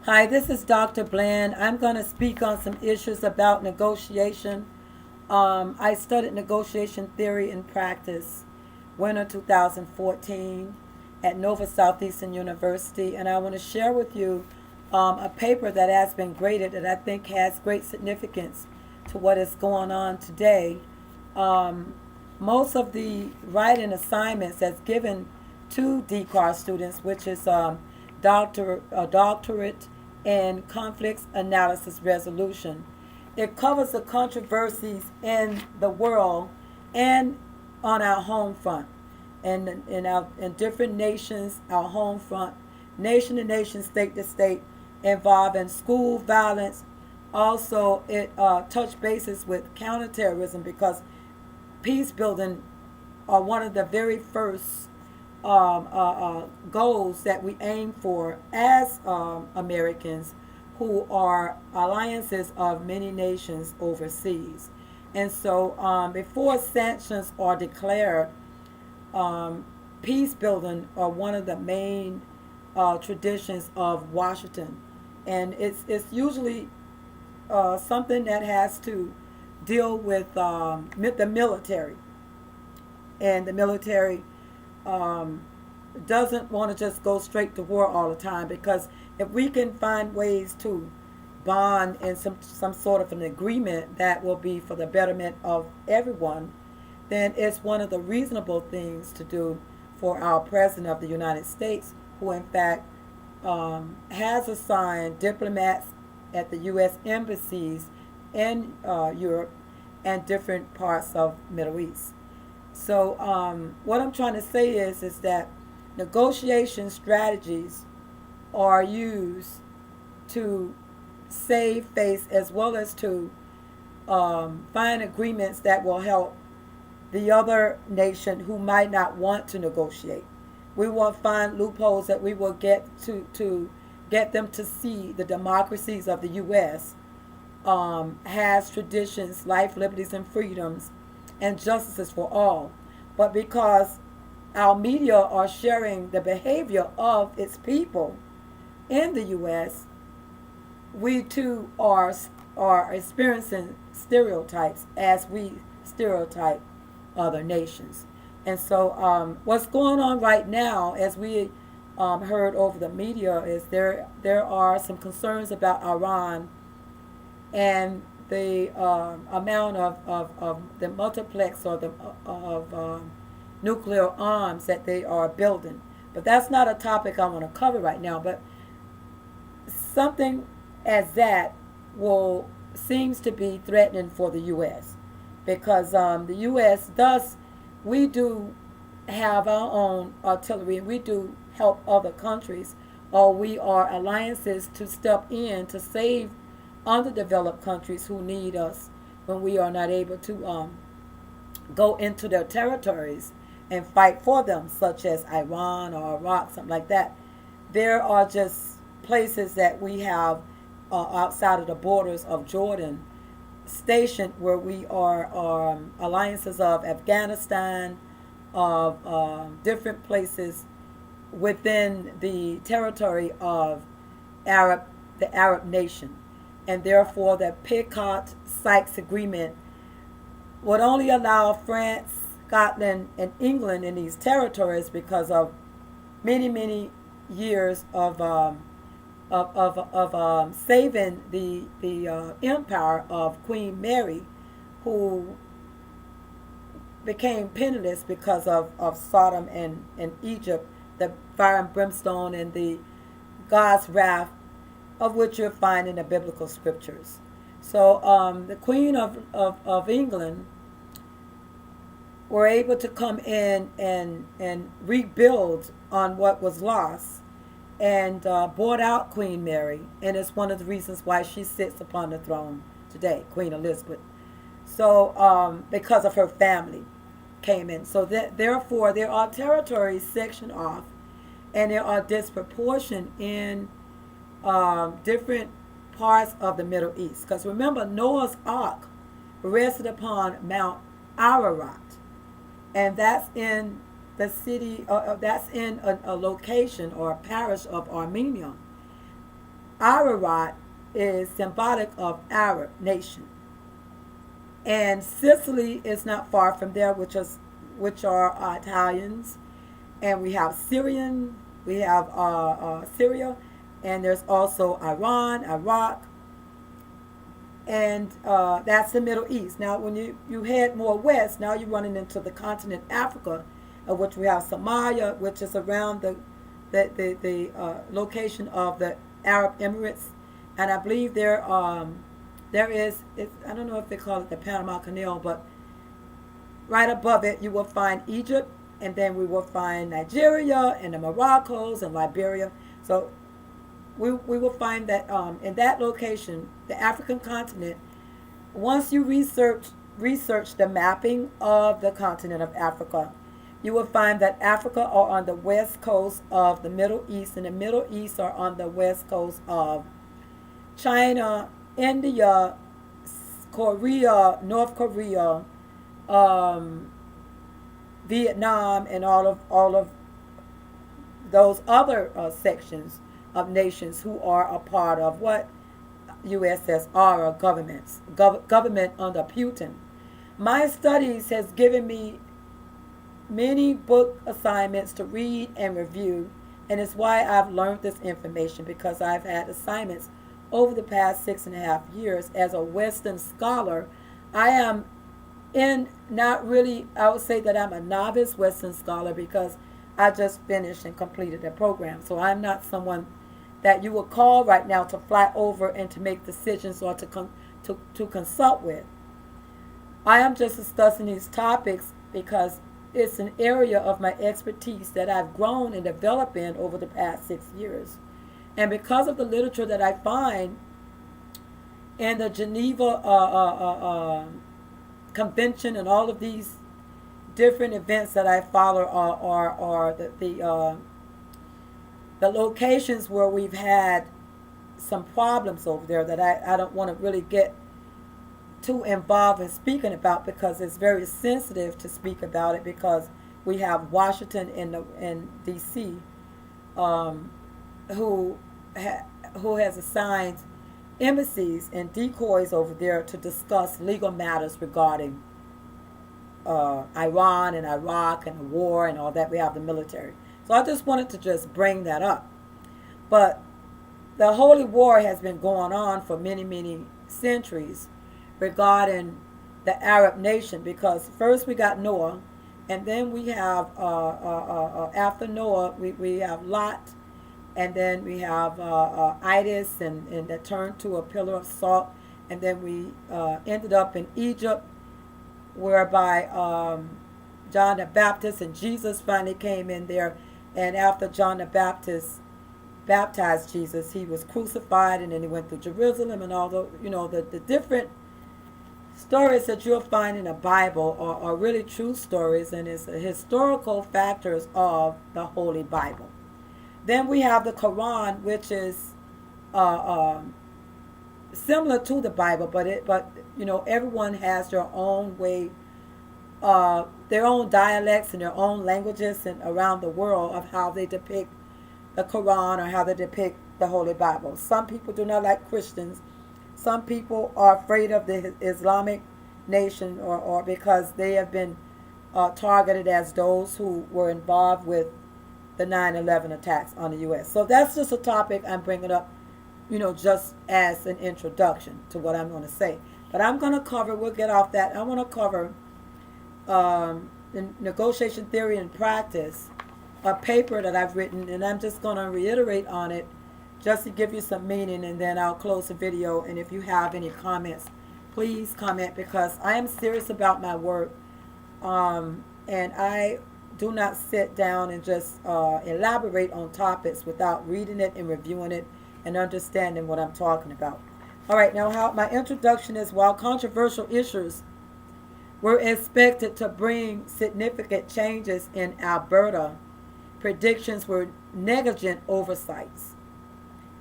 Hi, this is Dr. Blann. I'm going to speak on some issues about negotiation. I studied negotiation theory and practice winter 2014 at Nova Southeastern University, and I want to share with you a paper that has been graded that I think has great significance to what is going on today. Um, Most of the writing assignments that's given to DCAR students, which is doctorate in conflicts analysis resolution. It covers the controversies in the world and on our home front, and in different nations, our home front, nation to nation, state to state, involving school violence. Also, it touched bases with counterterrorism because peace building are one of the very first goals that we aim for as Americans who are alliances of many nations overseas. And so, before sanctions are declared, um, peace building are one of the main traditions of Washington. And it's usually something that has to deal with the military. And the military um, doesn't want to just go straight to war all the time, because if we can find ways to bond in some sort of an agreement that will be for the betterment of everyone, then it's one of the reasonable things to do for our President of the United States, who in fact has assigned diplomats at the U.S. embassies in Europe and different parts of Middle East. So what I'm trying to say is that negotiation strategies are used to save face as well as to find agreements that will help the other nation who might not want to negotiate. We will find loopholes that we will get to get them to see the democracies of the U.S. Has traditions, life, liberties, and freedoms, and justices for all. But because our media are sharing the behavior of its people in the U.S., we too are experiencing stereotypes as we stereotype other nations. And so, what's going on right now, as we heard over the media, is there are some concerns about Iran and the amount of the multiplex or the of nuclear arms that they are building. But that's not a topic I want to cover right now. But something as that will seems to be threatening for the U.S. because the U.S. does, we do have our own artillery, and we do help other countries, or we are alliances to step in to save underdeveloped countries who need us when we are not able to go into their territories and fight for them, such as Iran or Iraq, something like that. There are just places that we have outside of the borders of Jordan stationed where we are alliances of Afghanistan, of different places within the territory of the Arab nation. And therefore, the Picot-Sykes Agreement would only allow France, Scotland, and England in these territories because of many, many years of saving the empire of Queen Mary, who became penniless because of Sodom and Egypt, the fire and brimstone and the God's wrath, of which you'll find in the biblical scriptures. So the Queen of England were able to come in and rebuild on what was lost, and brought out Queen Mary, and it's one of the reasons why she sits upon the throne today, Queen Elizabeth. So because of her family came in. So therefore, there are territories sectioned off, and there are disproportion in different parts of the Middle East. Because remember, Noah's Ark rested upon Mount Ararat, and that's in the city, that's in a location or a parish of Armenia. Ararat is symbolic of Arab nation. And Sicily is not far from there, which are Italians, and we have Syrian, we have Syria, and there's also Iran, Iraq, and that's the Middle East. Now, when you head more west, now you're running into the continent Africa, of which we have Somalia, which is around the location of the Arab Emirates, and I believe there is, I don't know if they call it the Panama Canal, but right above it you will find Egypt, and then we will find Nigeria and the Moroccos and Liberia. So we will find that in that location, the African continent, once you research the mapping of the continent of Africa, you will find that Africa are on the west coast of the Middle East, and the Middle East are on the west coast of China, India, Korea, North Korea, Vietnam, and all of those other sections of nations who are a part of what USSR or government under Putin. My studies has given me many book assignments to read and review, and it's why I've learned this information, because I've had assignments over the past 6.5 years as a Western scholar. I am in, not really, I would say that I'm a novice Western scholar because I just finished and completed the program. So I'm not someone that you would call right now to fly over and to make decisions or to consult with. I am just discussing these topics because it's an area of my expertise that I've grown and developed in over the past 6 years. And because of the literature that I find in the Geneva Convention and all of these different events that I follow are the locations where we've had some problems over there that I don't want to really get too involved in speaking about, because it's very sensitive to speak about it, because we have Washington in D.C. Who has assigned embassies and decoys over there to discuss legal matters regarding Iran and Iraq and the war and all that. We have the military. So I just wanted to just bring that up. But the Holy War has been going on for many, many centuries regarding the Arab nation, because first we got Noah, and then we have, after Noah, we have Lot, and then we have Itis, and that turned to a pillar of salt, and then we ended up in Egypt, whereby John the Baptist and Jesus finally came in there, and after John the Baptist baptized Jesus, he was crucified, and then he went through Jerusalem, and all the different stories that you'll find in the Bible are really true stories, and it's historical factors of the Holy Bible. Then we have the Quran, which is similar to the Bible, but everyone has their own way, their own dialects and their own languages and around the world of how they depict the Quran or how they depict the Holy Bible. Some people do not like Christians. Some people are afraid of the Islamic nation, or because they have been targeted as those who were involved with the 9/11 attacks on the U.S. So that's just a topic I'm bringing up, just as an introduction to what I'm going to say. But I'm going to cover, we'll get off that, I want to cover the negotiation theory and practice, a paper that I've written, and I'm just going to reiterate on it just to give you some meaning, and then I'll close the video. And if you have any comments, please comment, because I am serious about my work, and I do not sit down and just elaborate on topics without reading it and reviewing it and understanding what I'm talking about. All right, now my introduction is, while controversial issues were expected to bring significant changes in Alberta, predictions were negligent oversights,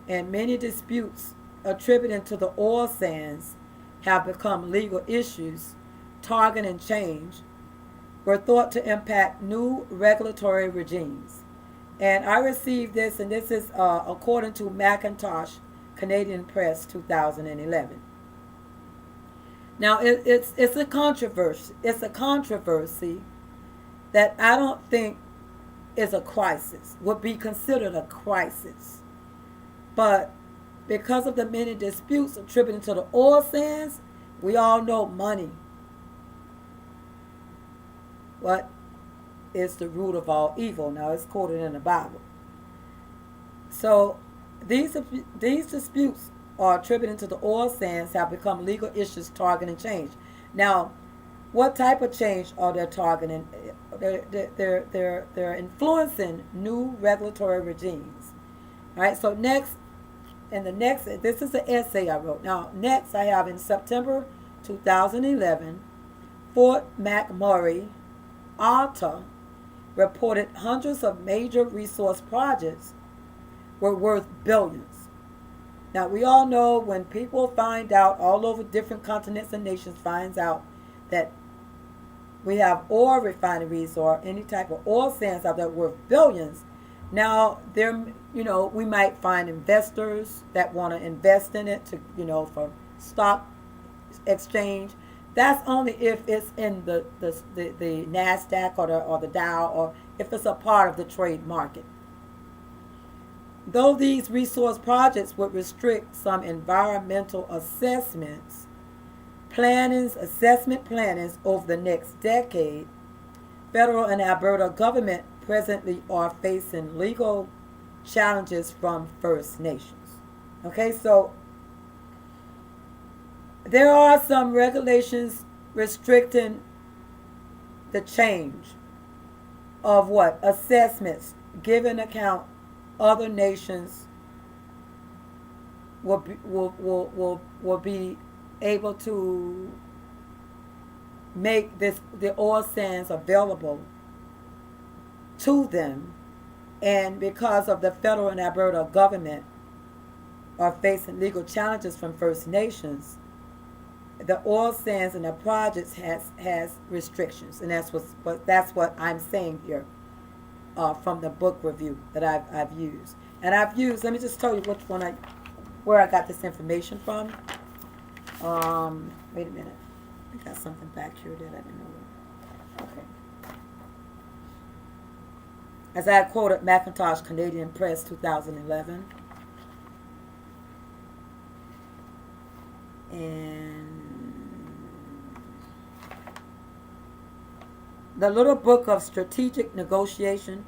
and many disputes attributed to the oil sands have become legal issues. Target and change were thought to impact new regulatory regimes. And I received this, and this is according to Macintosh Canadian Press, 2011. Now it's a controversy. It's a controversy that I don't think is a crisis. Would be considered a crisis, but because of the many disputes attributed to the oil sands, we all know money. What is the root of all evil? Now it's quoted in the Bible. So these disputes are attributed to the oil sands have become legal issues targeting change. Now, what type of change are they targeting? They're influencing new regulatory regimes. All right. So next, this is an essay I wrote. Now, next I have in September 2011, Fort McMurray, Alta, reported hundreds of major resource projects were worth billions. Now, we all know when people find out all over different continents and nations finds out that we have oil refineries or any type of oil sands out there worth billions. Now, we might find investors that want to invest in it to, for stock exchange. That's only if it's in the NASDAQ or the Dow, or if it's a part of the trade market. Though these resource projects would restrict some environmental assessment plannings over the next decade, federal and Alberta government presently are facing legal challenges from First Nations. Okay, so there are some regulations restricting the change of what assessments given account other nations will be able to make the oil sands available to them, and because of the federal and Alberta government are facing legal challenges from First Nations, the oil sands and the projects has restrictions, and that's what I'm saying here from the book review that I've used. And I've used. Let me just tell you where I got this information from. Wait a minute. I got something back here that I didn't know. Okay. As I quoted McIntosh Canadian Press 2011. And the Little Book of Strategic Negotiating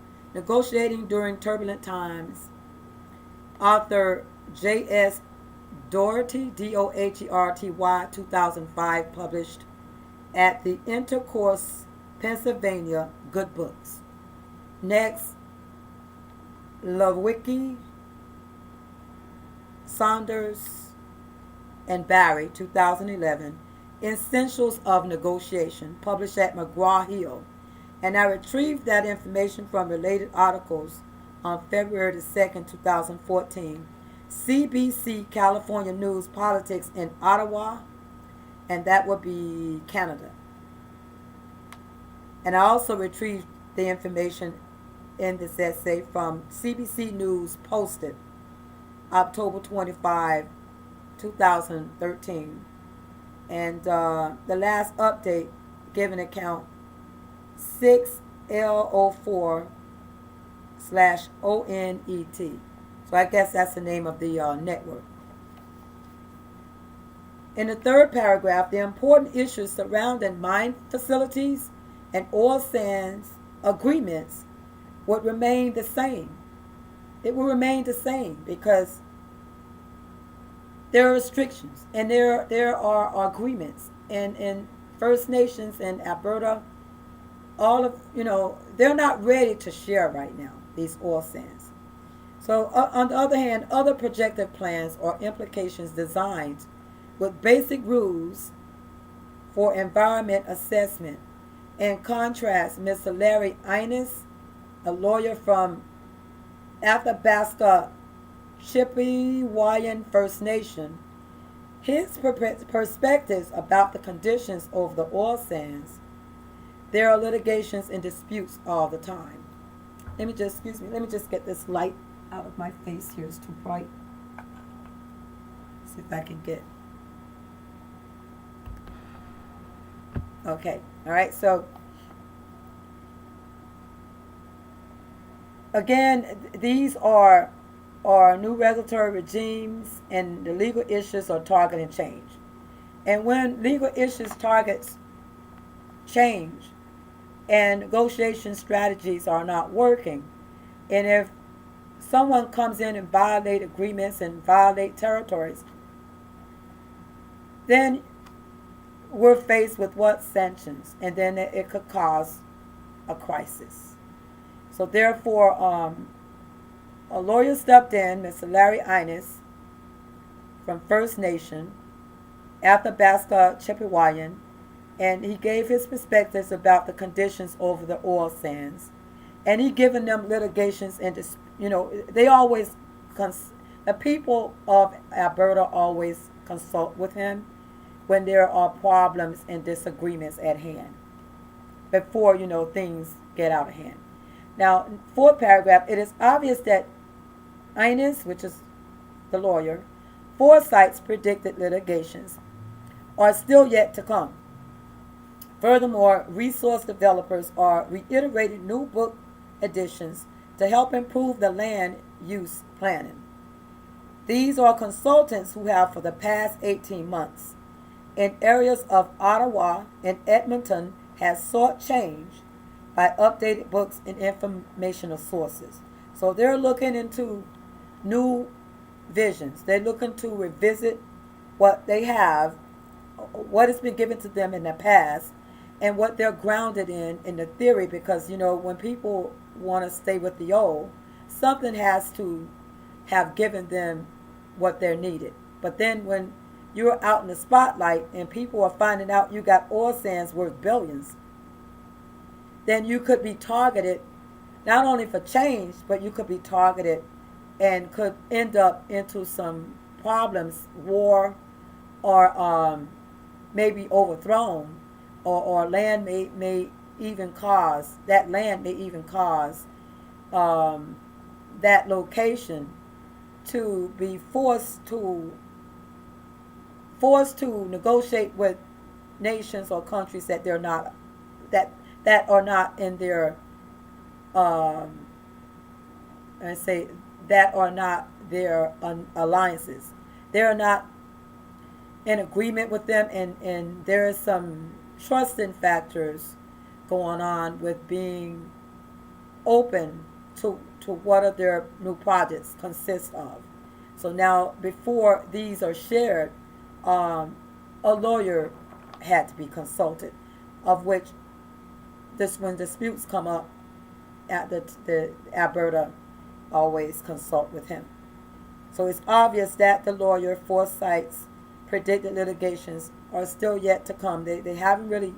During Turbulent Times, author J.S. Doherty, Doherty, 2005, published at the Intercourse, Pennsylvania, Good Books. Next, Lewicki, Saunders, and Barry, 2011, Essentials of Negotiation, published at McGraw-Hill. And I retrieved that information from related articles on February the 2nd, 2014. CBC, California News, Politics in Ottawa, and that would be Canada. And I also retrieved the information in this essay from CBC News, posted October 25, 2013. And the last update, given account 6L04/ONET. So I guess that's the name of the network. In the third paragraph, the important issues surrounding mine facilities and oil sands agreements would remain the same. It will remain the same because there are restrictions and there are agreements. And in First Nations and Alberta, they're not ready to share right now, these oil sands. So on the other hand, other projected plans or implications designed with basic rules for environment assessment. In contrast, Mr. Larry Innes, a lawyer from Athabasca Chippewayan First Nation, his perspectives about the conditions of the oil sands. There are litigations and disputes all the time. Let me just get this light out of my face here. It's too bright. See if I can get. Okay. All right. So again, these are new regulatory regimes, and the legal issues are targeting change. And when legal issues targets change and negotiation strategies are not working, and if someone comes in and violate agreements and violate territories, then we're faced with what? Sanctions, and then it could cause a crisis. So therefore, a lawyer stepped in, Mr. Larry Innes from First Nation, Athabasca Chippewayan, and he gave his perspectives about the conditions over the oil sands, and he given them litigations and they always the people of Alberta always consult with him when there are problems and disagreements at hand before things get out of hand. Now, fourth paragraph, it is obvious that Innes, which is the lawyer, foresights predicted litigations are still yet to come. Furthermore, resource developers are reiterating new book editions to help improve the land use planning. These are consultants who have for the past 18 months in areas of Ottawa and Edmonton has sought change by updated books and informational sources. So they're looking into new visions. They're looking to revisit what they have, what has been given to them in the past, and what they're grounded in the theory, because when people want to stay with the old, something has to have given them what they're needed. But then when you're out in the spotlight and people are finding out you got oil sands worth billions, then you could be targeted not only for change, but you could be targeted and could end up into some problems, war, or maybe overthrown, or land may even cause, that land may even cause that location to be forced to negotiate with nations or countries that they're not that are not in their I say that are not their alliances. They're not in agreement with them, and there is some trusting factors going on with being open to what are their new projects consist of. So now, before these are shared, a lawyer had to be consulted, of which when disputes come up, at the Alberta always consult with him. So it's obvious that the lawyer foresight's predicted litigations are still yet to come. They haven't really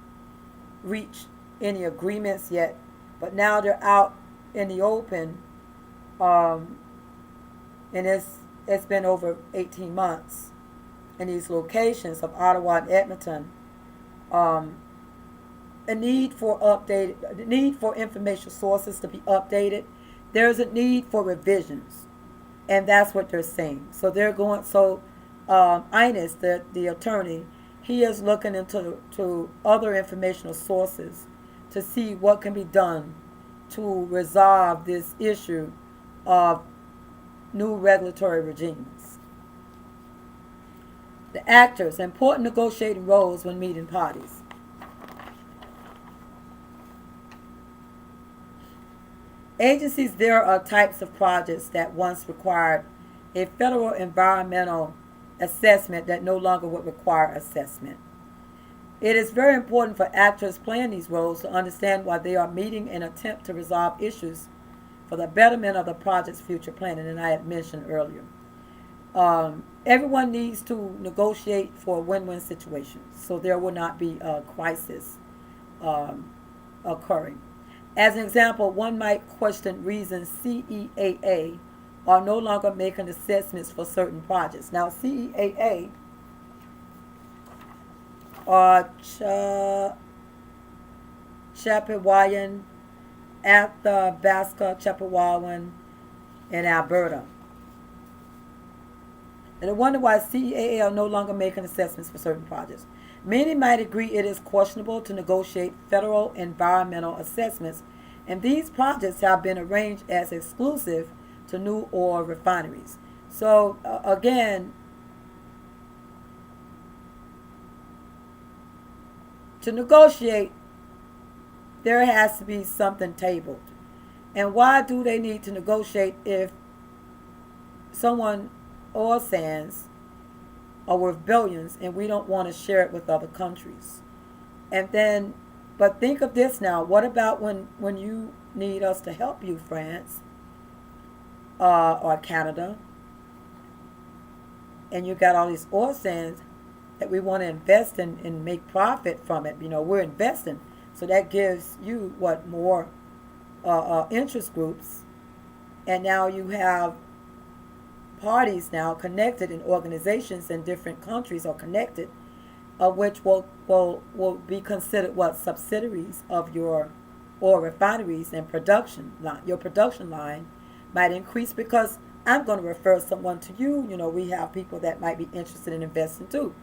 reached any agreements yet, but now they're out in the open, and it's been over 18 months in these locations of Ottawa and Edmonton. A need for information sources to be updated. There's a need for revisions, and that's what they're saying. So they're going. So Innes, the attorney, he is looking into other informational sources to see what can be done to resolve this issue of new regulatory regimes. The actors, important negotiating roles when meeting parties. Agencies, there are types of projects that once required a federal environmental assessment that no longer would require assessment. It is very important for actors playing these roles to understand why they are meeting and attempt to resolve issues for the betterment of the project's future planning, and I had mentioned earlier. Everyone needs to negotiate for a win-win situation, so there will not be a crisis occurring. As an example, one might question reasons CEAA are no longer making assessments for certain projects. Now, CEAA are Chippewayan, Athabasca Chippewayan, in Alberta. And I wonder why CEAA are no longer making assessments for certain projects. Many might agree it is questionable to negotiate federal environmental assessments, and these projects have been arranged as exclusive to new oil refineries. So, again, to negotiate, there has to be something tabled. And why do they need to negotiate if someone, oil sands, are worth billions and we don't want to share it with other countries? And then, but think of this now. What about when you need us to help you, France, or Canada, and you got all these oil sands that we want to invest in and make profit from it? We're investing. So that gives you what, more interest groups. And now you have parties now connected in organizations in different countries are connected, which will be considered what, subsidiaries of your oil refineries and production line. Your production line might increase because I'm going to refer someone to you. We have people that might be interested in investing too.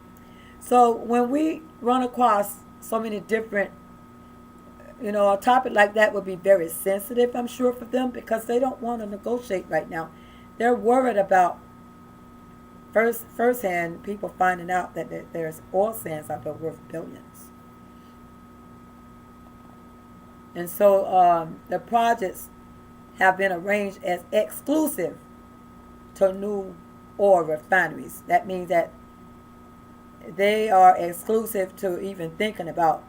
So when we run across so many different, a topic like that would be very sensitive, I'm sure, for them, because they don't want to negotiate right now. They're worried about firsthand people finding out that there's oil sands out there worth billions. And so the projects have been arranged as exclusive to new oil refineries. That means that they are exclusive to even thinking about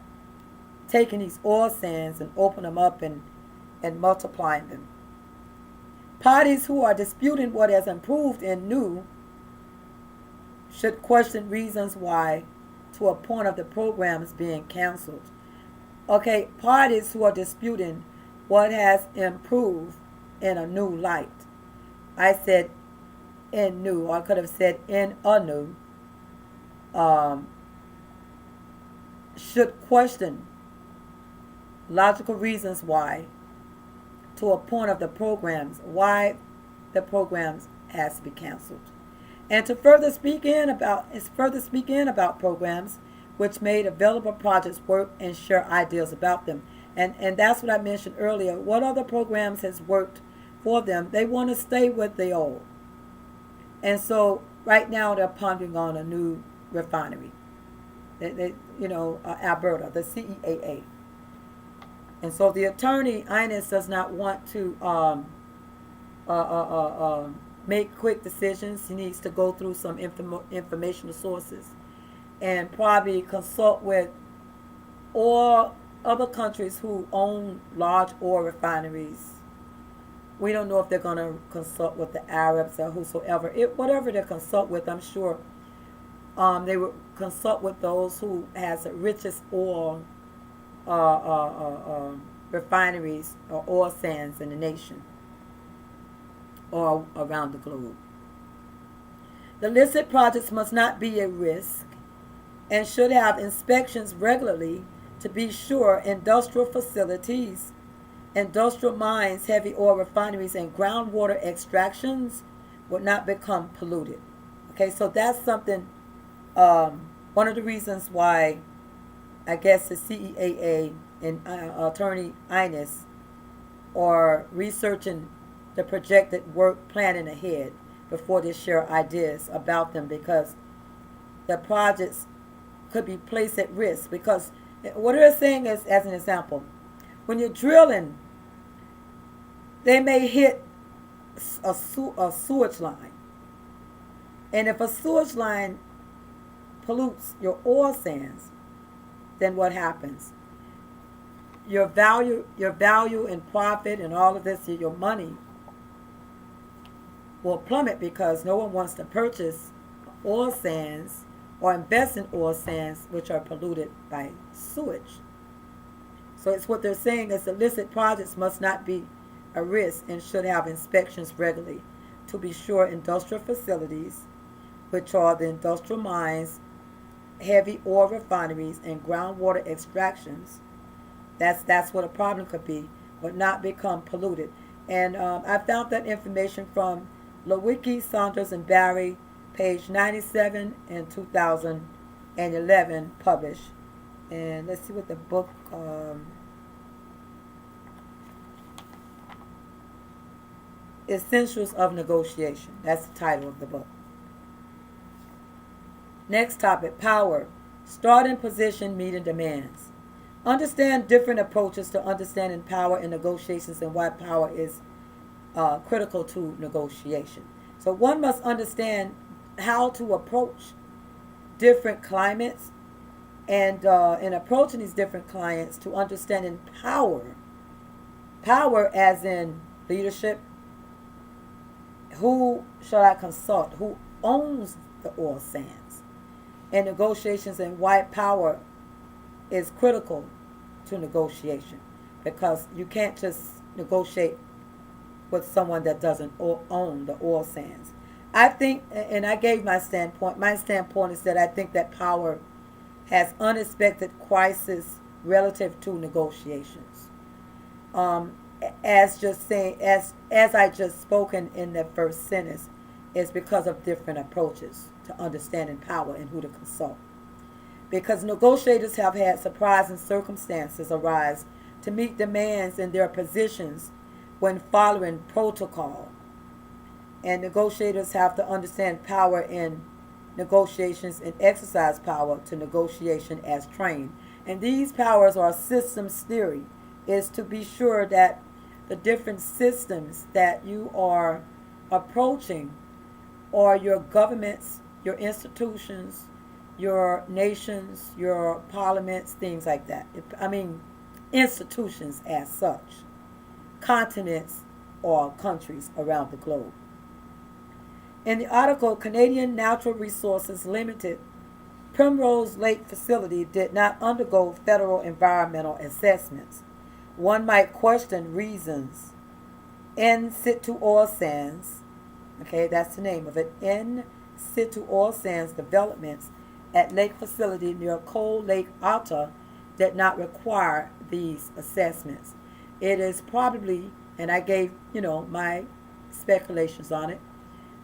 taking these oil sands and open them up and multiplying them. Parties who are disputing what has improved in new should question reasons why to a point of the programs being canceled. Okay, parties who are disputing what has improved in a new light. I said in new, or I could have said in a new, should question logical reasons why to a point of the programs, why the programs has to be canceled. And to further speak in about programs which made available projects work and share ideas about them. And that's what I mentioned earlier. What other programs has worked for them? They want to stay with the old. And so right now they're pondering on a new refinery. Alberta, the CEAA. And so the attorney, Ines, does not want to make quick decisions. He needs to go through some informational sources and probably consult with all other countries who own large oil refineries. We don't know if they're going to consult with the Arabs or whosoever. Whatever they consult with, I'm sure they would consult with those who has the richest oil refineries or oil sands in the nation or around the globe. The listed projects must not be a risk and should have inspections regularly to be sure industrial facilities, industrial mines, heavy oil refineries, and groundwater extractions would not become polluted. Okay, so that's something, one of the reasons why I guess the CEAA and Attorney Ines are researching the projected work, planning ahead before they share ideas about them, because the projects could be placed at risk. Because what they're saying is, as an example, when you're drilling, they may hit a sewage line. And if a sewage line pollutes your oil sands, then what happens? Your value and profit and all of this, your money will plummet, because no one wants to purchase oil sands or invest in oil sands which are polluted by sewage. So it's what they're saying is illicit projects must not be a risk and should have inspections regularly to be sure industrial facilities, which are the industrial mines, heavy oil refineries, and groundwater extractions. That's what a problem could be, but not become polluted. And I found that information from Lewicki, Saunders, and Barry, page 97 and 2011 published. And let's see what the book, Essentials of Negotiation. That's the title of the book. Next topic, power. Starting position, meeting demands. Understand different approaches to understanding power in negotiations and why power is critical to negotiation. So one must understand how to approach different climates and in approaching these different clients to understanding power. Power as in leadership. Who shall I consult? Who owns the oil sands? And negotiations and why power is critical to negotiation, because you can't just negotiate with someone that doesn't own the oil sands. I think, and I gave my standpoint. My standpoint is that I think that power has unexpected crisis relative to negotiations. As just saying, as I just spoken in that first sentence, is because of different approaches to understanding power and who to consult. Because negotiators have had surprising circumstances arise to meet demands in their positions when following protocol. And negotiators have to understand power in negotiations and exercise power to negotiation as trained. And these powers are systems theory, is to be sure that the different systems that you are approaching are your governments, your institutions, your nations, your parliaments, things like that. Institutions as such, continents or countries around the globe. In the article, Canadian Natural Resources Limited Primrose Lake facility did not undergo federal environmental assessments. One might question reasons. In situ oil sands, okay, that's the name of it, in situ oil sands developments at lake facility near Cold Lake, Ottawa, did not require these assessments. It is probably, and I gave, my speculations on it,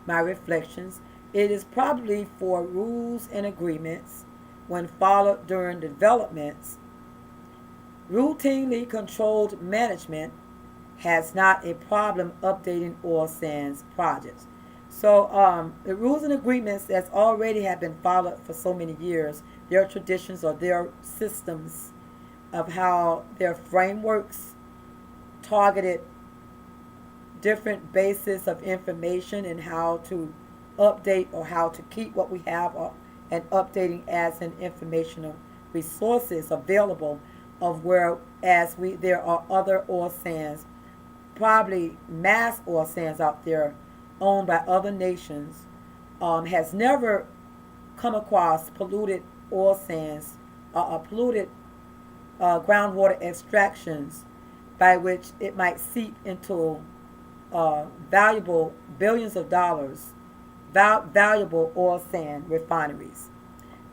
my reflections, it is probably for rules and agreements when followed during developments. Routinely controlled management has not a problem updating oil sands projects. So the rules and agreements that already have been followed for so many years, their traditions or their systems of how their frameworks targeted different bases of information and how to update or how to keep what we have and updating as an informational resources available of whereas there are other oil sands, probably mass oil sands out there owned by other nations, has never come across polluted oil sands or polluted groundwater extractions by which it might seep into valuable billions of dollars, valuable oil sand refineries.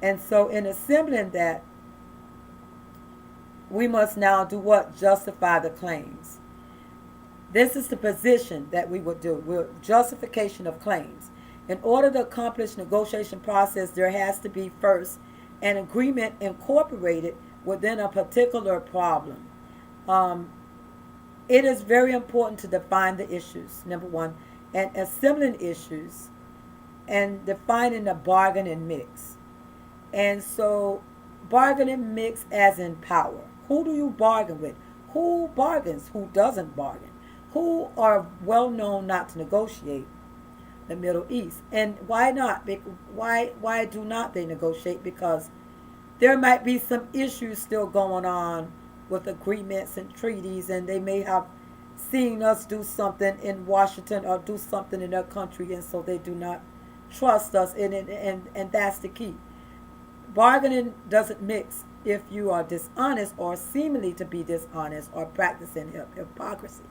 And so in assembling that, we must now do what? Justify the claims. This is the position that we would do. We're justification of claims. In order to accomplish negotiation process, there has to be first an agreement incorporated within a particular problem. It is very important to define the issues, number one, and assembling issues and defining the bargaining mix. And so bargaining mix as in power. Who do you bargain with? Who bargains? Who doesn't bargain? Who are well known not to negotiate? The Middle East. And why not? Why do not they negotiate? Because there might be some issues still going on with agreements and treaties, and they may have seen us do something in Washington or do something in their country, and so they do not trust us, and that's the key. Bargaining doesn't mix if you are dishonest or seemingly to be dishonest or practicing hypocrisy.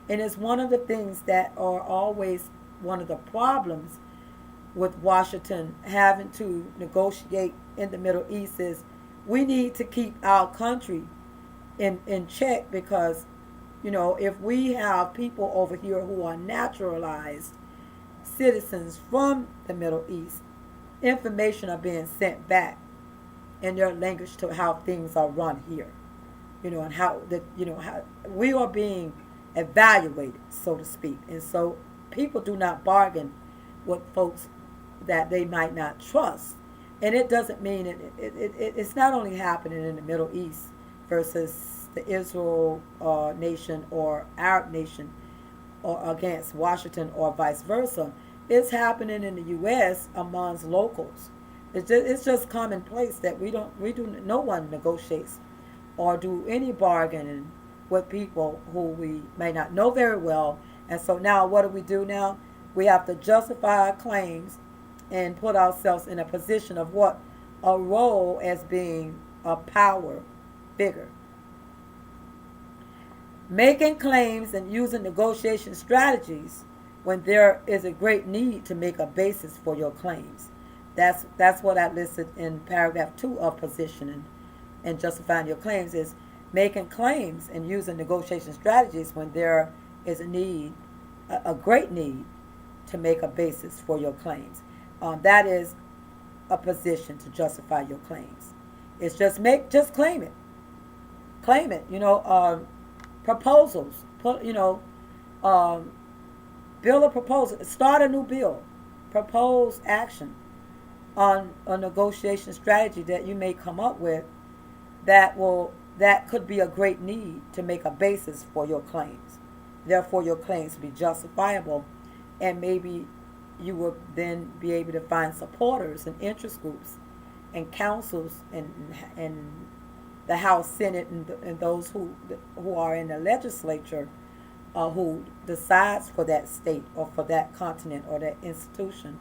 And it's one of the things that are always one of the problems with Washington having to negotiate in the Middle East is we need to keep our country in check, because if we have people over here who are naturalized citizens from the Middle East, information are being sent back in their language to how things are run here, and how that how we are being evaluated, so to speak. And so people do not bargain with folks that they might not trust. And it doesn't mean it's not only happening in the Middle East versus the Israel nation or Arab nation or against Washington or vice versa. It's happening in the U.S. amongst locals. It's just commonplace that no one negotiates or do any bargaining with people who we may not know very well. And so now what do now? We have to justify our claims and put ourselves in a position of what? A role as being a power figure. Making claims and using negotiation strategies when there is a great need to make a basis for your claims. That's what I listed in paragraph 2 of positioning and justifying your claims, is making claims and using negotiation strategies when there is a need, a great need to make a basis for your claims. That is a position to justify your claims. It's just claim it. Claim it. Proposals. Bill a proposal. Start a new bill. Propose action on a negotiation strategy that you may come up with that could be a great need to make a basis for your claims. Therefore, your claims be justifiable, and maybe you will then be able to find supporters and interest groups and councils and the House, Senate, and those who are in the legislature who decides for that state or for that continent or that institution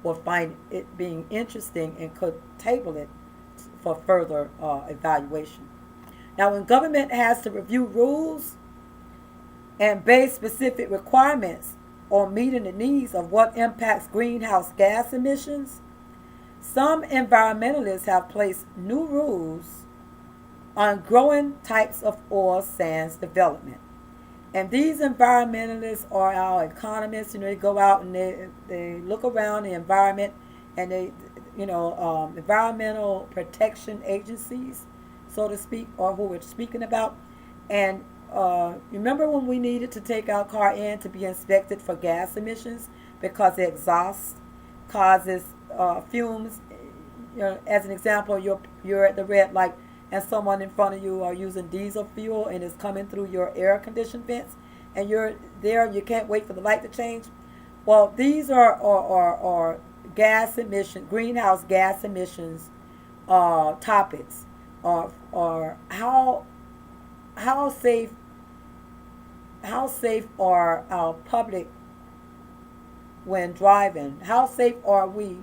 will find it being interesting and could table it for further evaluation. Now, when government has to review rules and base specific requirements on meeting the needs of what impacts greenhouse gas emissions, some environmentalists have placed new rules on growing types of oil sands development. And these environmentalists are our economists. They go out and they look around the environment, and they, environmental protection agencies, so to speak, or who we're speaking about. And remember when we needed to take our car in to be inspected for gas emissions because the exhaust causes fumes? As an example, you're at the red light and someone in front of you are using diesel fuel and it's coming through your air conditioned vents, and you're there, you can't wait for the light to change. Well, these are gas emission, greenhouse gas emissions topics, or how safe are our public when driving? How safe are we?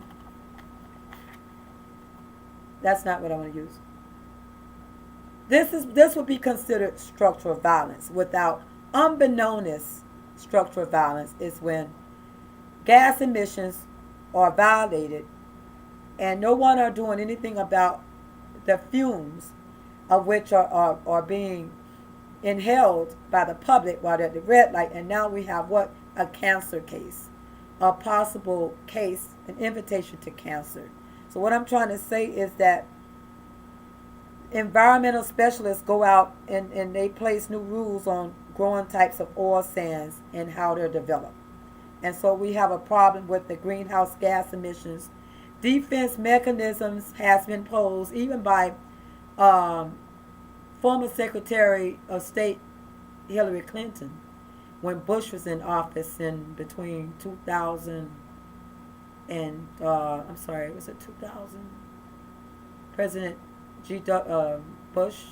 That's not what I want to use. This would be considered structural violence. Unbeknownst structural violence is when gas emissions are violated and no one are doing anything about the fumes of which are being inhaled by the public while they're at the red light. And now we have what? A cancer case, a possible case, an invitation to cancer. So what I'm trying to say is that environmental specialists go out and they place new rules on growing types of oil sands and how they're developed. And so we have a problem with the greenhouse gas emissions. Defense mechanisms has been posed even by former Secretary of State Hillary Clinton when Bush was in office in between 2000 and was it 2000? President G.W. Bush,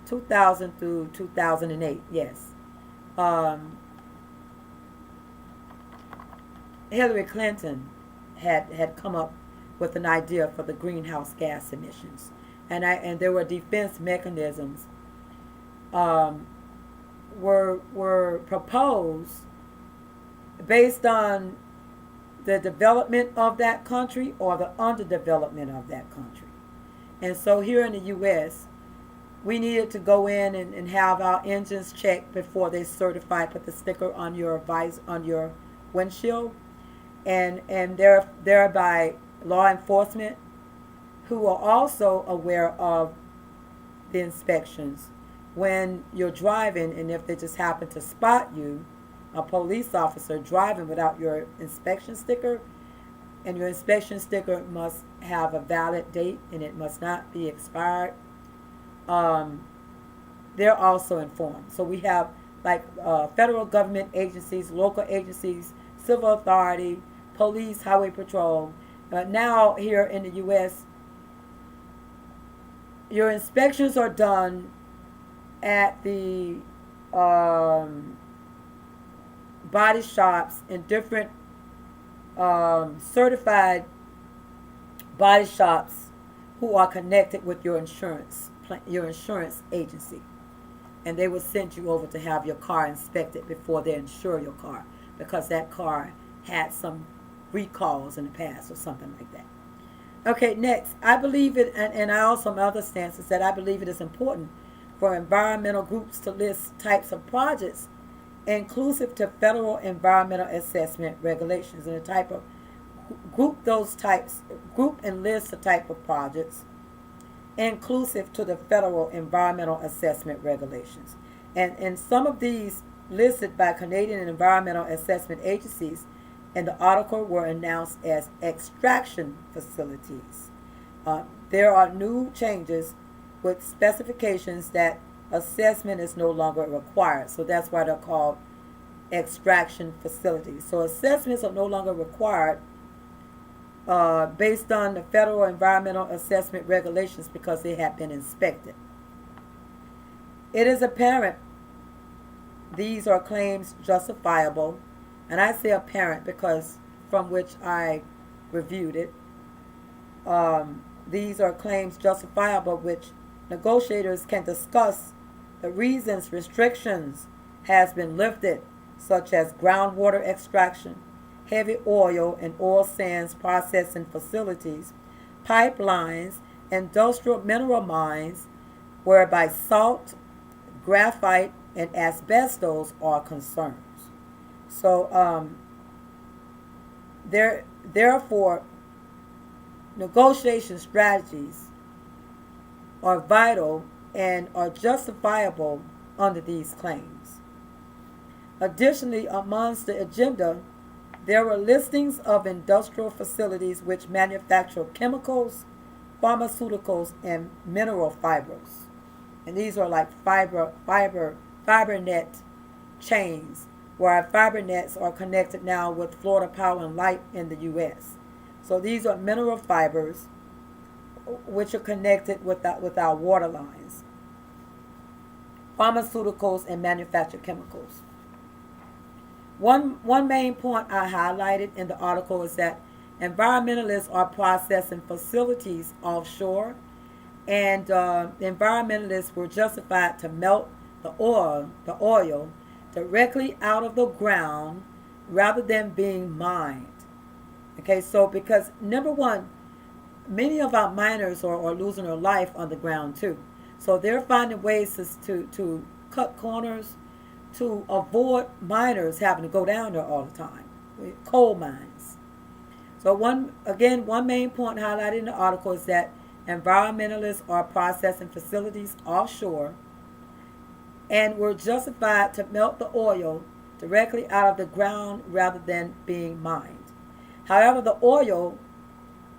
2000 through 2008, yes. Hillary Clinton had come up with an idea for the greenhouse gas emissions, and there were defense mechanisms were proposed based on the development of that country or the underdevelopment of that country. And so here in the U.S., we needed to go in and have our engines checked before they certify, put the sticker on your windshield, and thereby law enforcement who are also aware of the inspections when you're driving, and if they just happen to spot you, a police officer driving without your inspection sticker, and your inspection sticker must have a valid date and it must not be expired, um, they're also informed. So we have like federal government agencies, local agencies, civil authority, police, highway patrol. But now here in the U.S., your inspections are done at the um, body shops and different certified body shops who are connected with your insurance agency, and they will send you over to have your car inspected before they insure your car because that car had some recalls in the past or something like that. Okay, next, I believe it, and I also my other stance is that I believe it is important for environmental groups to list types of projects inclusive to federal environmental assessment regulations, and the type of group and list the type of projects inclusive to the federal environmental assessment regulations. And some of these listed by Canadian environmental assessment agencies in the article were announced as extraction facilities. There are new changes with specifications that assessment is no longer required. So that's why they're called extraction facilities. So assessments are no longer required based on the federal environmental assessment regulations because they have been inspected. It is apparent these are claims justifiable, and I say apparent because from which I reviewed it, these are claims justifiable which negotiators can discuss the reasons restrictions has been lifted, such as groundwater extraction, heavy oil and oil sands processing facilities, pipelines, industrial mineral mines, whereby salt, graphite, and asbestos are concerns. So, therefore, negotiation strategies are vital and are justifiable under these claims. Additionally, amongst the agenda, there were listings of industrial facilities which manufacture chemicals, pharmaceuticals, and mineral fibers. And these are like fiber net chains, where our fiber nets are connected now with Florida Power and Light in the U.S. So these are mineral fibers which are connected with our water lines, pharmaceuticals, and manufactured chemicals. One main point I highlighted in the article is that environmentalists are processing facilities offshore, and environmentalists were justified to melt the oil directly out of the ground rather than being mined. Okay, so because number one, many of our miners are losing their life on the ground too. So they're finding ways to cut corners to avoid miners having to go down there all the time. Coal mines. So one main point highlighted in the article is that environmentalists are processing facilities offshore and were justified to melt the oil directly out of the ground rather than being mined. However, the oil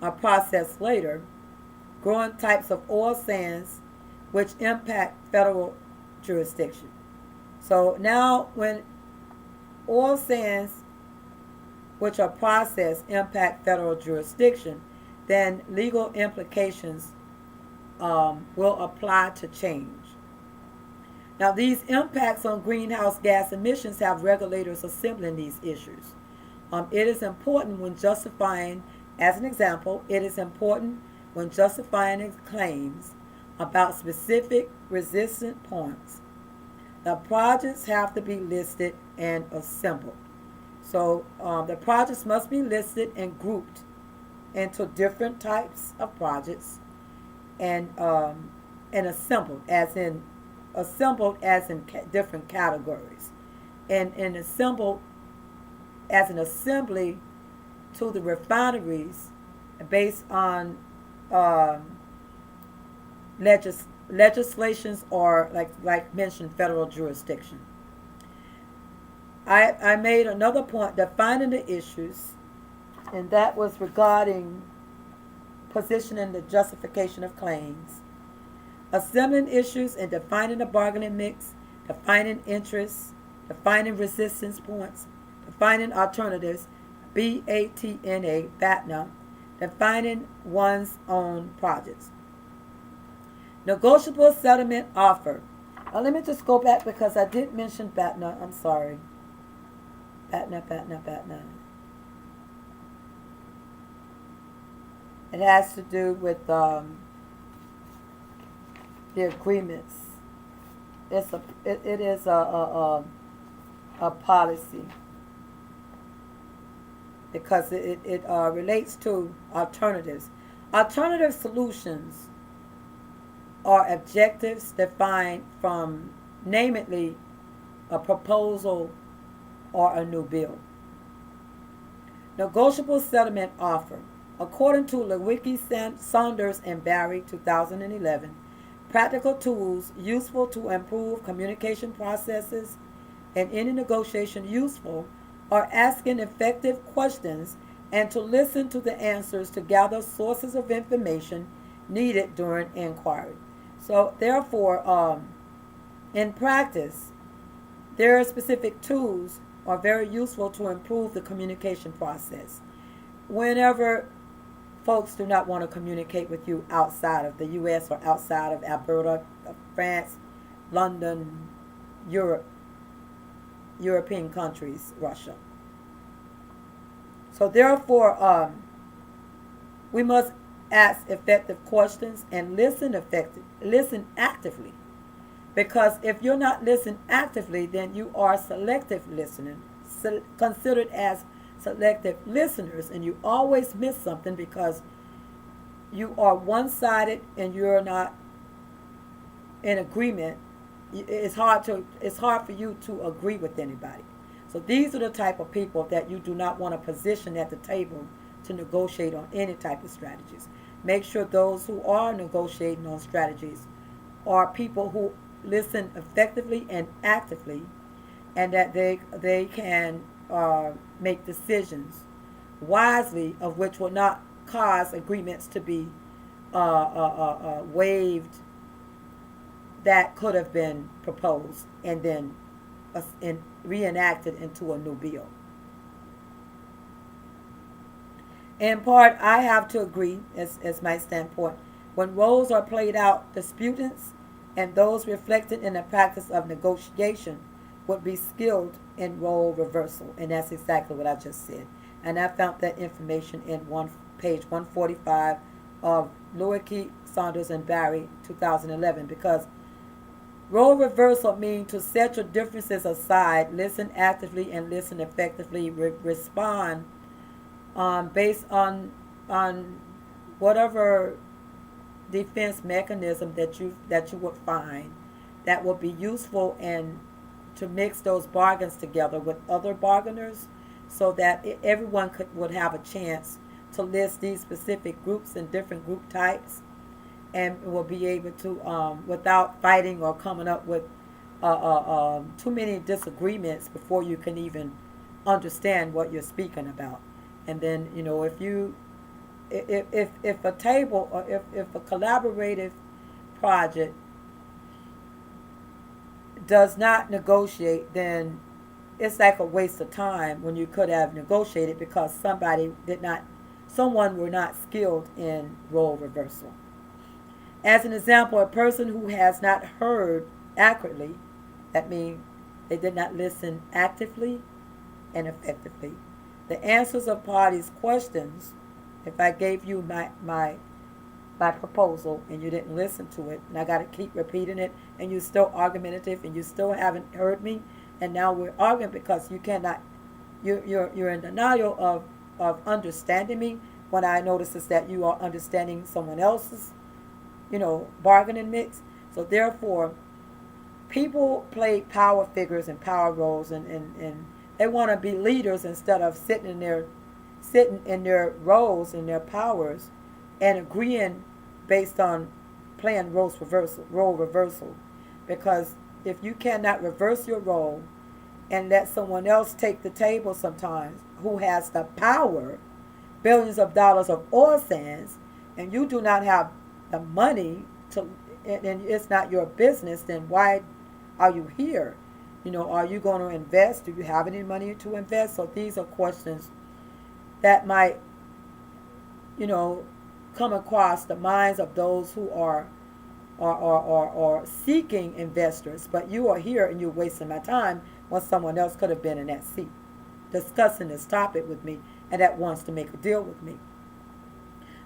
are processed later, growing types of oil sands which impact federal jurisdiction. So now when oil sands which are processed impact federal jurisdiction, then legal implications will apply to change. Now, these impacts on greenhouse gas emissions have regulators assembling these issues. It is important when justifying, as an example, it is important when justifying claims about specific resistant points. The projects have to be listed and assembled. So the projects must be listed and grouped into different types of projects and assembled as in different categories and assembled as an assembly to the refineries based on um, legislations or like mentioned federal jurisdiction. I made another point defining the issues, and that was regarding positioning the justification of claims, assembling issues and defining the bargaining mix, defining interests, defining resistance points, defining alternatives, BATNA, defining one's own projects. Negotiable settlement offer. Let me just go back because I did mention BATNA. I'm sorry. BATNA. It has to do with the agreements. It is a policy because it relates to alternatives. Alternative solutions are objectives defined from, namely, a proposal or a new bill. Negotiable settlement offer. According to Lewicki, Saunders, and Barry, 2011, practical tools useful to improve communication processes and any negotiation useful are asking effective questions and to listen to the answers to gather sources of information needed during inquiry. So, therefore, in practice, there are specific tools are very useful to improve the communication process. Whenever folks do not want to communicate with you outside of the U.S. or outside of Alberta, France, London, Europe, European countries, Russia. So therefore, we must ask effective questions and listen actively. Because if you're not listening actively, then you are selective listening, considered as selective listeners, and you always miss something because you are one-sided and you're not in agreement. It's hard for you to agree with anybody. So these are the type of people that you do not want to position at the table to negotiate on any type of strategies. Make sure those who are negotiating on strategies are people who listen effectively and actively, and that they can make decisions wisely, of which will not cause agreements to be waived that could have been proposed and then reenacted into a new bill. In part, I have to agree, as my standpoint, when roles are played out, disputants and those reflected in the practice of negotiation would be skilled in role reversal. And that's exactly what I just said. And I found that information in page 145 of Lewicki, Saunders, and Barry, 2011, because role reversal means to set your differences aside, listen actively, and listen effectively, respond based on whatever defense mechanism that you would find that would be useful, and to mix those bargains together with other bargainers so that everyone would have a chance to list these specific groups and different group types, and will be able to without fighting or coming up with too many disagreements before you can even understand what you're speaking about. And then, if a table or if a collaborative project does not negotiate, then it's like a waste of time when you could have negotiated because someone were not skilled in role reversal. As an example, a person who has not heard accurately, that means they did not listen actively and effectively. The answers of parties' questions, if I gave you my proposal and you didn't listen to it, and I got to keep repeating it, and you're still argumentative and you still haven't heard me, and now we're arguing because you cannot, you're in denial of understanding me when I notice is that you are understanding someone else's, bargaining mix. So therefore, people play power figures and power roles, and They want to be leaders instead of sitting in their roles and their powers and agreeing based on playing role reversal. Because if you cannot reverse your role and let someone else take the table sometimes who has the power, billions of dollars of oil sands, and you do not have the money to, and it's not your business, then why are you here? Are you going to invest? Do you have any money to invest? So these are questions that might, you know, come across the minds of those who are seeking investors. But you are here and you're wasting my time when someone else could have been in that seat discussing this topic with me and that wants to make a deal with me.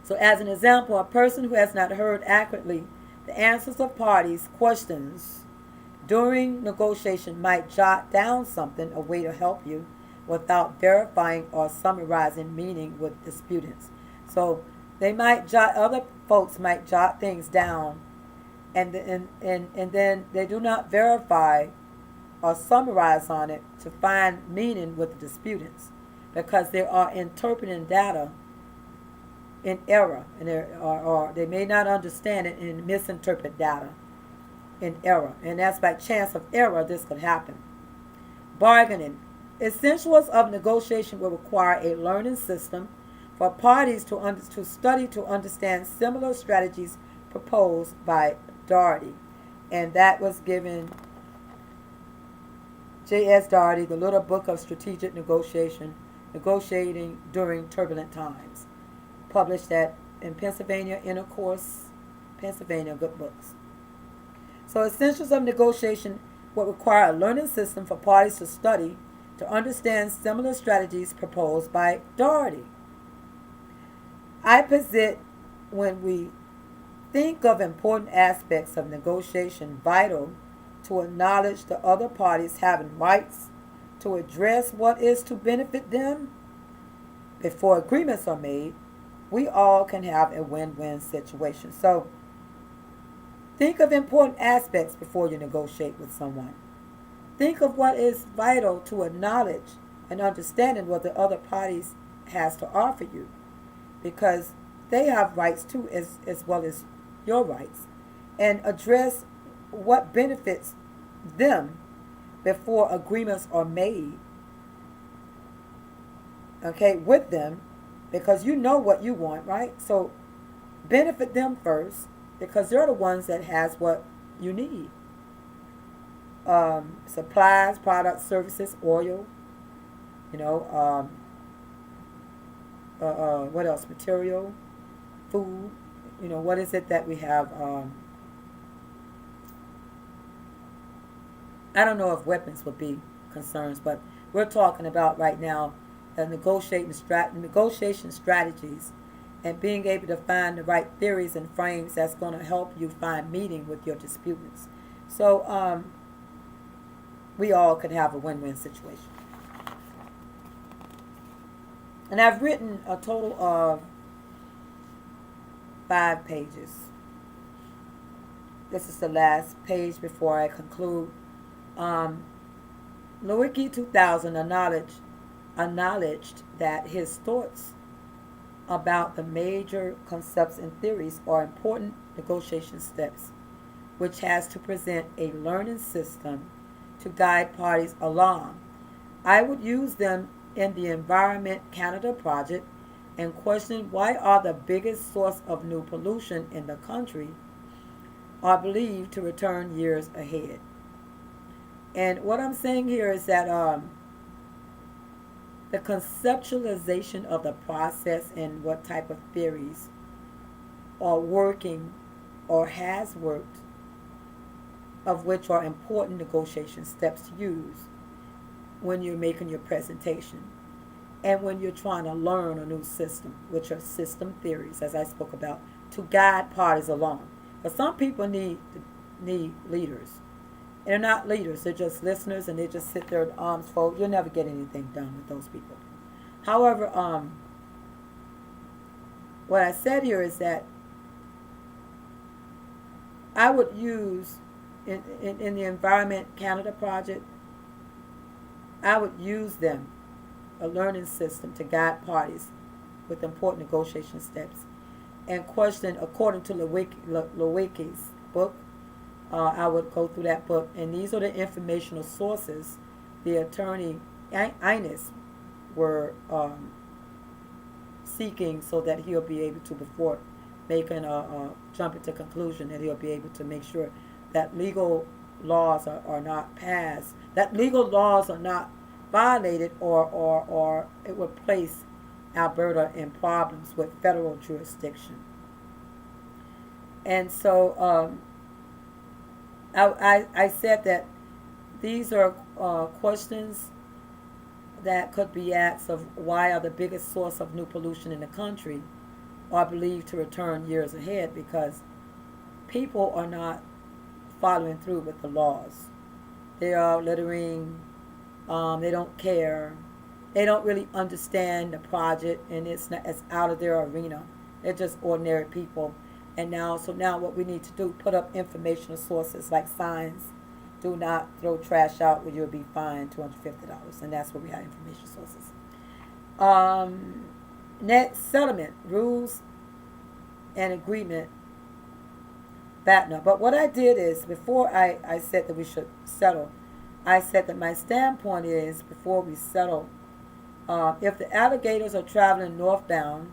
So as an example, a person who has not heard accurately the answers of parties' questions during negotiation might jot down something, a way to help you, without verifying or summarizing meaning with disputants. So other folks might jot things down, and then they do not verify or summarize on it to find meaning with the disputants, because they are interpreting data in error, and or they may not understand it and misinterpret data in error, and that's by chance of error this could happen. Bargaining. Essentials of negotiation will require a learning system for parties to study to understand similar strategies proposed by Doherty, and that was given J.S. Doherty, The Little Book of Strategic Negotiation, Negotiating During Turbulent Times, published in Pennsylvania, Intercourse, Pennsylvania, Good Books. So essentials of negotiation will require a learning system for parties to study to understand similar strategies proposed by Doherty. I posit, when we think of important aspects of negotiation, vital to acknowledge the other parties having rights to address what is to benefit them before agreements are made, we all can have a win-win situation. So think of important aspects before you negotiate with someone. Think of what is vital to acknowledge and understanding what the other parties has to offer you, because they have rights too, as well as your rights, and address what benefits them before agreements are made, okay, with them, because you know what you want, right? So benefit them first, because they're the ones that has what you need. Supplies, products, services, oil, what else? Material, food. What is it that we have? I don't know if weapons would be concerns, but we're talking about right now negotiation strategies and being able to find the right theories and frames that's going to help you find meaning with your disputants. So we all could have a win-win situation. And I've written a total of 5 pages. This is the last page before I conclude. Nowicki 2000 acknowledged that his thoughts about the major concepts and theories are important negotiation steps, which has to present a learning system to guide parties along. I would use them in the Environment Canada project and question why are the biggest source of new pollution in the country are believed to return years ahead. And what I'm saying here is that the conceptualization of the process and what type of theories are working or has worked, of which are important negotiation steps to use when you're making your presentation and when you're trying to learn a new system, which are system theories, as I spoke about, to guide parties along. But some people need leaders. And they're not leaders, they're just listeners, and they just sit there with arms folded. You'll never get anything done with those people. However, what I said here is that I would use in the Environment Canada project, I would use them, a learning system, to guide parties with important negotiation steps and question according to Lewicki's book. I would go through that book, and these are the informational sources the attorney Ines were seeking, so that he'll be able to, before making a jumping to conclusion, that he'll be able to make sure that legal laws are not passed, that legal laws are not violated, or it would place Alberta in problems with federal jurisdiction. And so I said that these are questions that could be asked of why are the biggest source of new pollution in the country are believed to return years ahead, because people are not following through with the laws. They are littering. They don't care. They don't really understand the project, and it's out of their arena. They're just ordinary people. And now what we need to do, put up informational sources like signs. Do not throw trash out, or you'll be fined $250. And that's where we have information sources. Net settlement, rules and agreement, BATNA. But what I did is, before I said that we should settle, I said that my standpoint is, before we settle, if the alligators are traveling northbound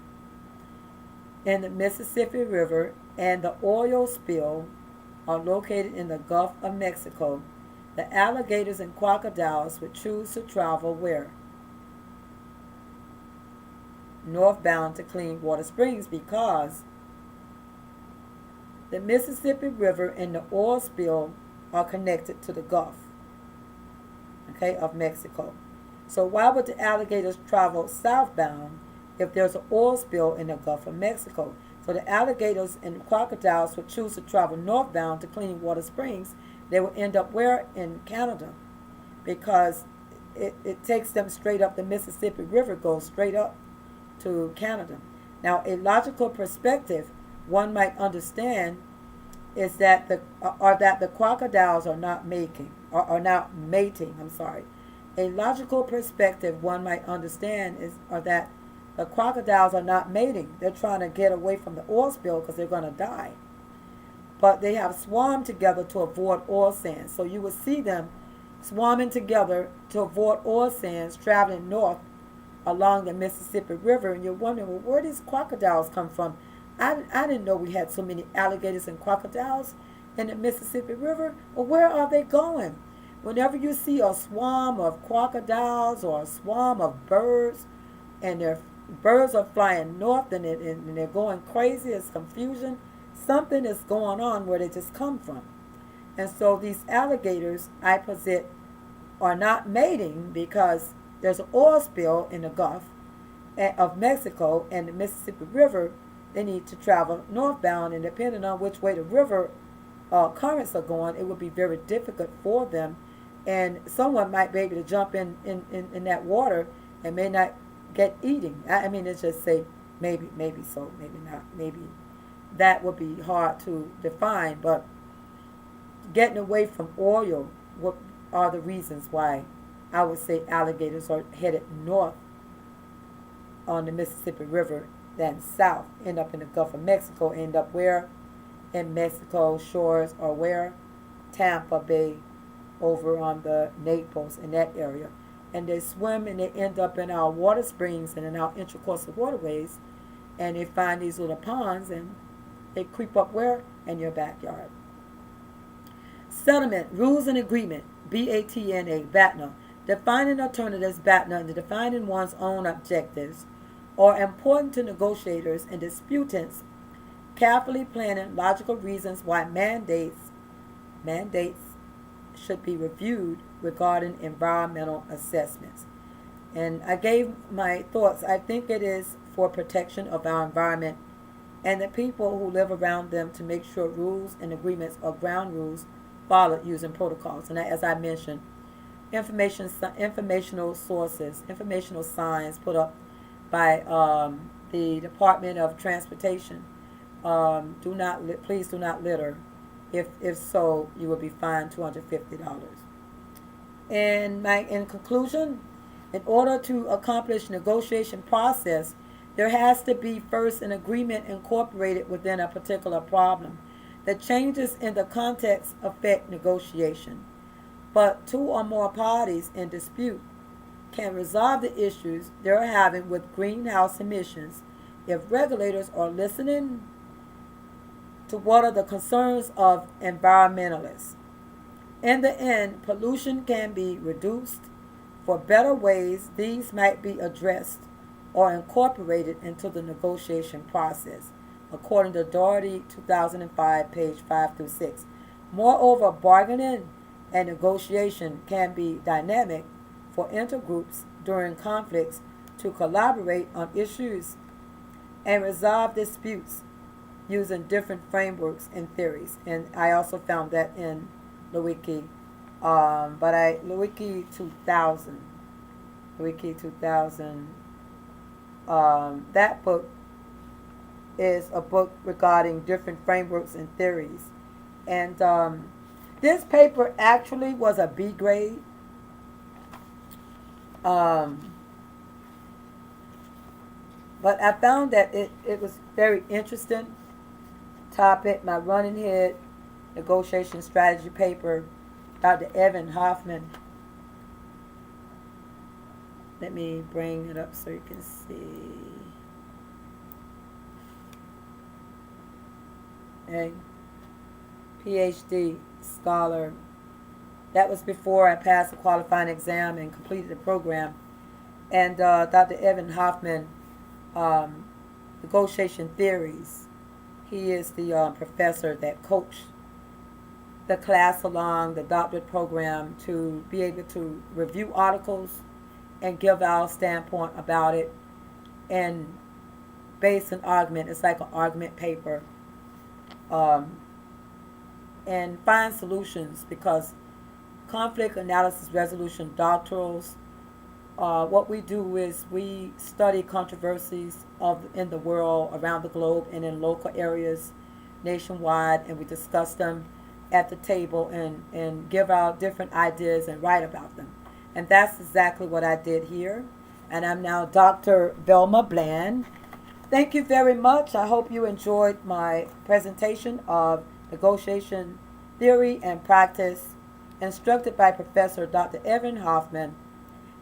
in the Mississippi River and the oil spill are located in the Gulf of Mexico, the alligators and crocodiles would choose to travel where? Northbound to Clean Water Springs, because the Mississippi River and the oil spill are connected to the Gulf, okay, of Mexico. So why would the alligators travel southbound if there's an oil spill in the Gulf of Mexico? So the alligators and crocodiles would choose to travel northbound to Clean Water Springs. They would end up where? In Canada, because it takes them straight up. The Mississippi River goes straight up to Canada. Now, a logical perspective one might understand is that the crocodiles are not mating. I'm sorry. A logical perspective one might understand are that the crocodiles are not mating. They're trying to get away from the oil spill because they're going to die. But they have swarmed together to avoid oil sands. So you will see them swarming together to avoid oil sands, traveling north along the Mississippi River. And you're wondering, well, where these crocodiles come from? I didn't know we had so many alligators and crocodiles in the Mississippi River. Well, where are they going? Whenever you see a swarm of crocodiles or a swarm of birds, and their birds are flying north, and they're going crazy, it's confusion, something is going on where they just come from. And so these alligators, I posit, are not mating because there's an oil spill in the Gulf of Mexico and the Mississippi River. They need to travel northbound, and depending on which way the river currents are going, it would be very difficult for them. And someone might be able to jump in that water and may not get eating. I mean, it's just say maybe so, maybe not, maybe that would be hard to define. But getting away from oil, what are the reasons why I would say alligators are headed north on the Mississippi River than south, end up in the Gulf of Mexico, end up where? In Mexico shores, or where? Tampa Bay, over on the Naples, in that area. And they swim and they end up in our water springs and in our intercoastal waterways, and they find these little ponds and they creep up where? In your backyard. Settlement, rules and agreement, BATNA, BATNA. Defining alternatives, BATNA, and defining one's own objectives are important to negotiators and disputants. Carefully planning logical reasons why mandates should be reviewed regarding environmental assessments. And I gave my thoughts. I think it is for protection of our environment and the people who live around them, to make sure rules and agreements or ground rules followed using protocols. And as I mentioned, informational sources, informational signs put up by the Department of Transportation. Please do not litter. If so, you will be fined $250. In conclusion, in order to accomplish negotiation process, there has to be first an agreement incorporated within a particular problem. The changes in the context affect negotiation, but two or more parties in dispute can resolve the issues they're having with greenhouse emissions if regulators are listening to what are the concerns of environmentalists. In the end, pollution can be reduced. For better ways, these might be addressed or incorporated into the negotiation process, according to Doherty 2005, page 5 through 6. Moreover, bargaining and negotiation can be dynamic for intergroups during conflicts to collaborate on issues and resolve disputes using different frameworks and theories. And I also found that in Lewicki, Lewicki 2000, Lewicki 2000. That book is a book regarding different frameworks and theories. And this paper actually was a B grade. But I found that it was very interesting topic. My running head negotiation strategy paper, Dr. Evan Hoffman. Let me bring it up so you can see. A Ph.D. scholar. That was before I passed the qualifying exam and completed the program. And Dr. Evan Hoffman, negotiation theories. He is the professor that coached the class along the doctorate program to be able to review articles and give our standpoint about it and base an argument. It's like an argument paper, and find solutions, because conflict analysis resolution doctorals, what we do is we study controversies in the world, around the globe, and in local areas nationwide, and we discuss them at the table and give out different ideas and write about them. And that's exactly what I did here. And I'm now Dr. Velma Blann. Thank you very much. I hope you enjoyed my presentation of negotiation theory and practice, instructed by Professor Dr. Evan Hoffman.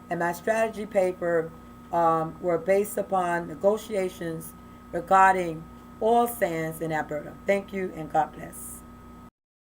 And my strategy paper were based upon negotiations regarding oil sands in Alberta. Thank you and God bless.